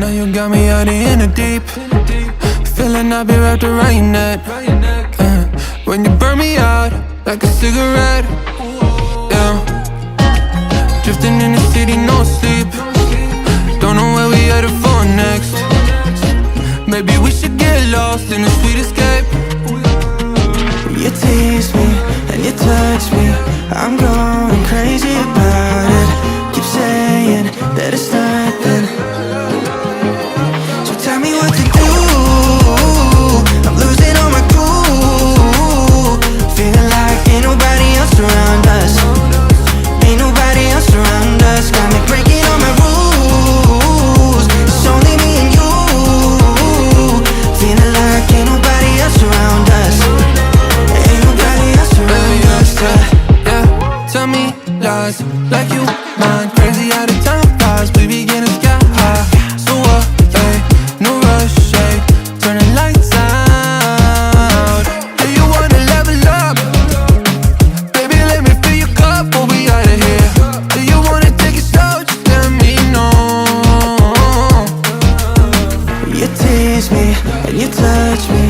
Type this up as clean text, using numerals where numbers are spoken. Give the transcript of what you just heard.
Now you got me out in the deep, feeling I'll be wrapped around your neck. When you burn me out like a cigarette, yeah. Drifting in the city, no sleep. Don't know where we headed for next. Maybe we should get lost in a sweet escape. You tease me and you touch me, I'm going crazy about it. Keep saying that it's nothing, so tell me what to do. I'm losing all my cool, feeling like ain't nobody else around us. Ain't nobody else around us. Got me breaking all my rules. It's only me and you, feeling like ain't nobody else around us. Ain't nobody else around us. Yeah, tell me lies like you mind. Crazy how the time flies. We be getting sky high. So what, hey, no rush, hey. Turn the lights out. Do you wanna level up? Baby, let me fill your cup before we out of here. Do you wanna take it slow? Just let me know. You tease me and you touch me,